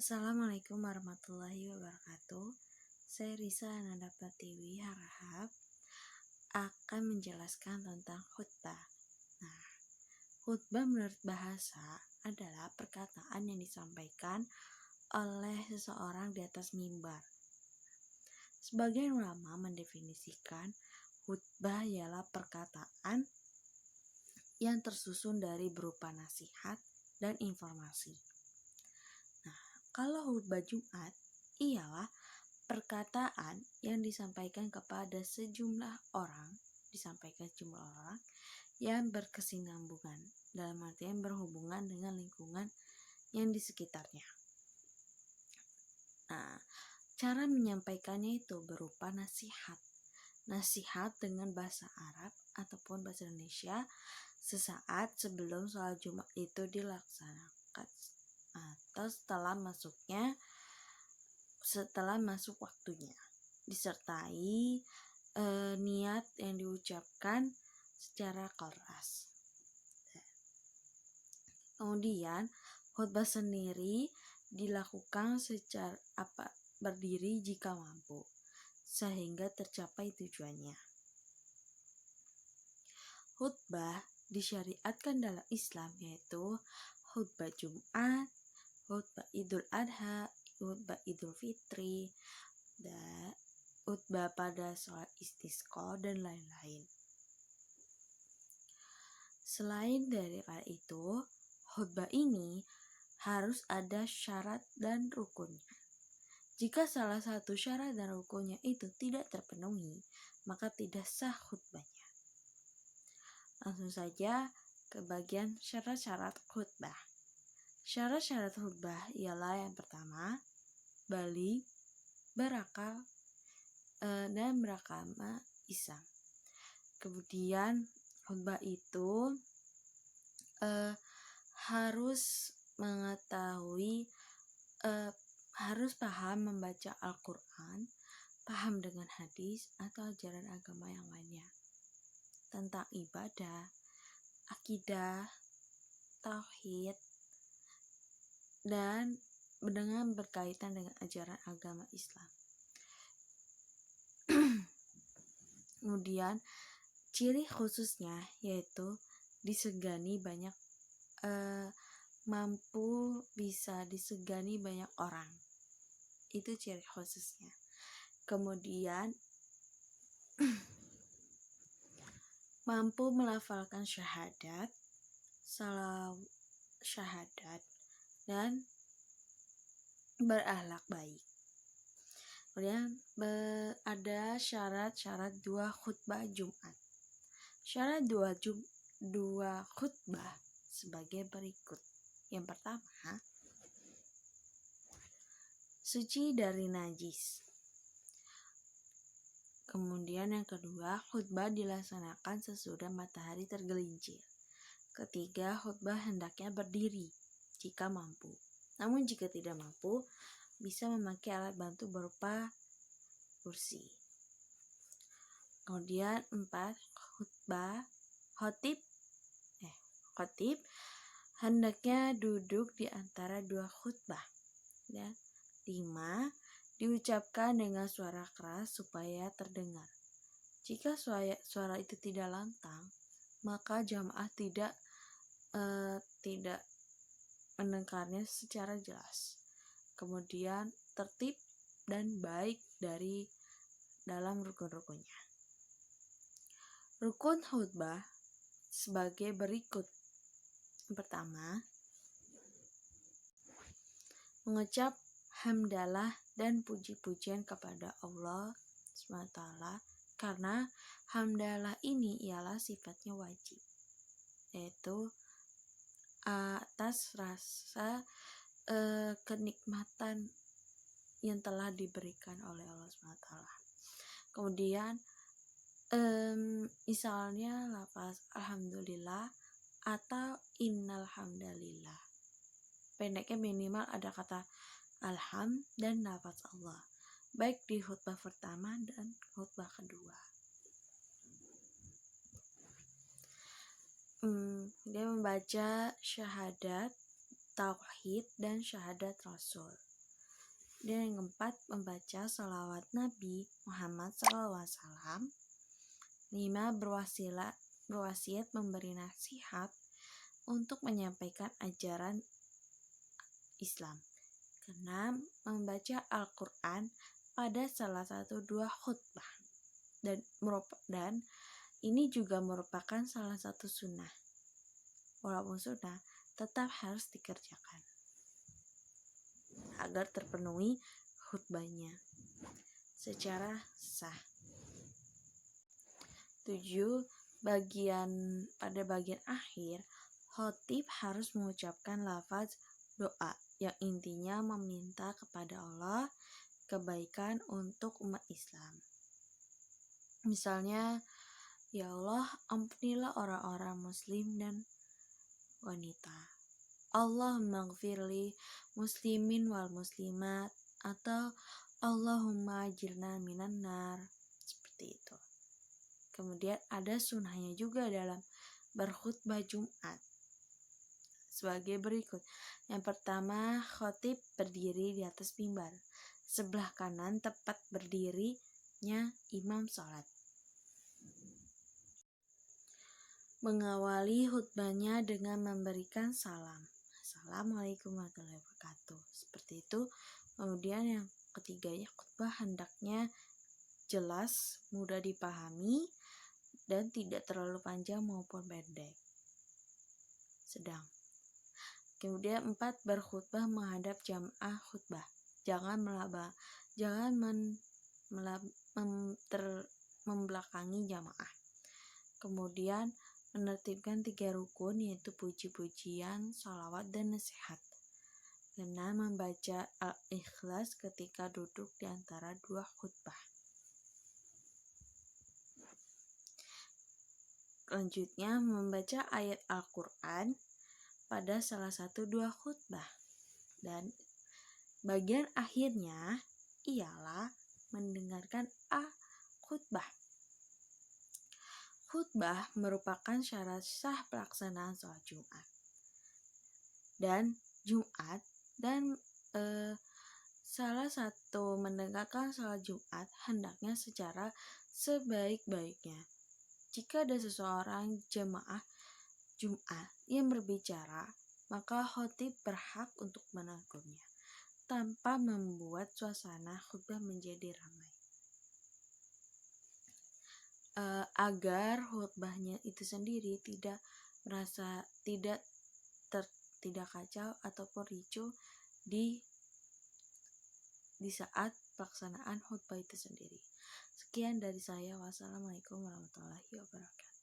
Assalamualaikum warahmatullahi wabarakatuh. Saya Risa Ananda Pratiwi Harahap akan menjelaskan tentang khutbah. Khutbah menurut bahasa adalah perkataan yang disampaikan oleh seseorang di atas mimbar. Sebagian ulama mendefinisikan khutbah ialah perkataan yang tersusun dari berupa nasihat dan informasi. Kalau khutbah Jumat ialah perkataan yang disampaikan kepada sejumlah orang, yang berkesinambungan, dalam artian berhubungan dengan lingkungan yang di sekitarnya. Cara menyampaikannya itu berupa nasihat dengan bahasa Arab ataupun bahasa Indonesia sesaat sebelum sholat Jumat itu dilaksanakan atau setelah masuk waktunya, disertai niat yang diucapkan secara keras. Kemudian khutbah sendiri dilakukan secara berdiri jika mampu, sehingga tercapai tujuannya. Khutbah disyariatkan dalam Islam yaitu khutbah Jumat, khutbah Idul Adha, khutbah Idul Fitri, dan khutbah pada sholat istisqa dan lain-lain. Selain daripada itu, khutbah ini harus ada syarat dan rukunnya. Jika salah satu syarat dan rukunnya itu tidak terpenuhi, maka tidak sah khutbahnya. Langsung saja ke bagian syarat-syarat khutbah. Syarat-syarat khutbah ialah yang pertama, baligh, berakal, dan berakama isam. Kemudian khutbah itu harus mengetahui, harus paham membaca Al-Quran, paham dengan hadis atau ajaran agama yang lainnya tentang ibadah, akidah, tauhid, dan dengan berkaitan dengan ajaran agama Islam. Kemudian ciri khususnya yaitu disegani banyak bisa disegani banyak orang. Itu ciri khususnya. Kemudian mampu melafalkan syahadat dan berakhlak baik. Kemudian ada syarat-syarat dua khutbah Jumat. Syarat dua khutbah sebagai berikut. Yang pertama, suci dari najis. Kemudian yang kedua, khutbah dilaksanakan sesudah matahari tergelincir. Ketiga, khutbah hendaknya berdiri jika mampu. Namun jika tidak mampu, bisa memakai alat bantu berupa kursi. Kemudian 4, khotib hendaknya duduk di antara dua khutbah. Dan 5, diucapkan dengan suara keras supaya terdengar. Jika suara itu tidak lantang, maka jamaah tidak mendengarnya secara jelas. Kemudian tertib dan baik dari dalam rukun-rukunnya. Rukun khutbah sebagai berikut. Yang pertama, mengucap hamdalah dan puji-pujian kepada Allah SWT, karena hamdalah ini ialah sifatnya wajib, yaitu atas rasa kenikmatan yang telah diberikan oleh Allah SWT. Kemudian misalnya lafaz alhamdulillah atau innal hamdalillah. Pendeknya minimal ada kata alham dan lafaz Allah, baik di khutbah pertama dan khutbah kedua. Dia membaca syahadat, tauhid, dan syahadat Rasul. Dan yang keempat, membaca salawat Nabi Muhammad SAW. 5. Berwasiat memberi nasihat untuk menyampaikan ajaran Islam. 6. Membaca Al-Quran pada salah satu dua khutbah. Dan ini juga merupakan salah satu sunnah. Walaupun sunnah, tetap harus dikerjakan agar terpenuhi khutbahnya secara sah. 7. Pada bagian akhir, khatib harus mengucapkan lafaz doa yang intinya meminta kepada Allah kebaikan untuk umat Islam. Misalnya, ya Allah, ampunilah orang-orang muslim dan wanita. Allahumma gfirli muslimin wal muslimat, atau Allahumma ajirna minan nar, seperti itu. Kemudian ada sunnahnya juga dalam berkhutbah Jumat sebagai berikut. Yang pertama, khatib berdiri di atas mimbar. Sebelah kanan tepat berdirinya imam sholat. Mengawali khutbahnya dengan memberikan salam. Assalamualaikum warahmatullahi wabarakatuh. Seperti itu. Kemudian yang ketiganya, khutbah hendaknya jelas, mudah dipahami, dan tidak terlalu panjang maupun pendek, sedang. Kemudian 4. Berkhutbah menghadap jamaah khutbah. Jangan membelakangi jamaah. Kemudian menertibkan 3 rukun, yaitu puji-pujian, sholawat, dan nasihat. 6. Membaca Al-Ikhlas ketika duduk di antara dua khutbah. Selanjutnya, membaca ayat Al-Quran pada salah satu dua khutbah. Dan bagian akhirnya ialah mendengarkan khutbah. Khutbah merupakan syarat sah pelaksanaan sholat Jumat. Dan salah satu mendengarkan sholat Jumat hendaknya secara sebaik-baiknya. Jika ada seseorang jemaah Jumat yang berbicara, maka khatib berhak untuk menegurnya tanpa membuat suasana khutbah menjadi ramai. Agar khutbahnya itu sendiri tidak kacau ataupun ricuh di saat pelaksanaan khutbah itu sendiri. Sekian dari saya. Wassalamualaikum warahmatullahi wabarakatuh.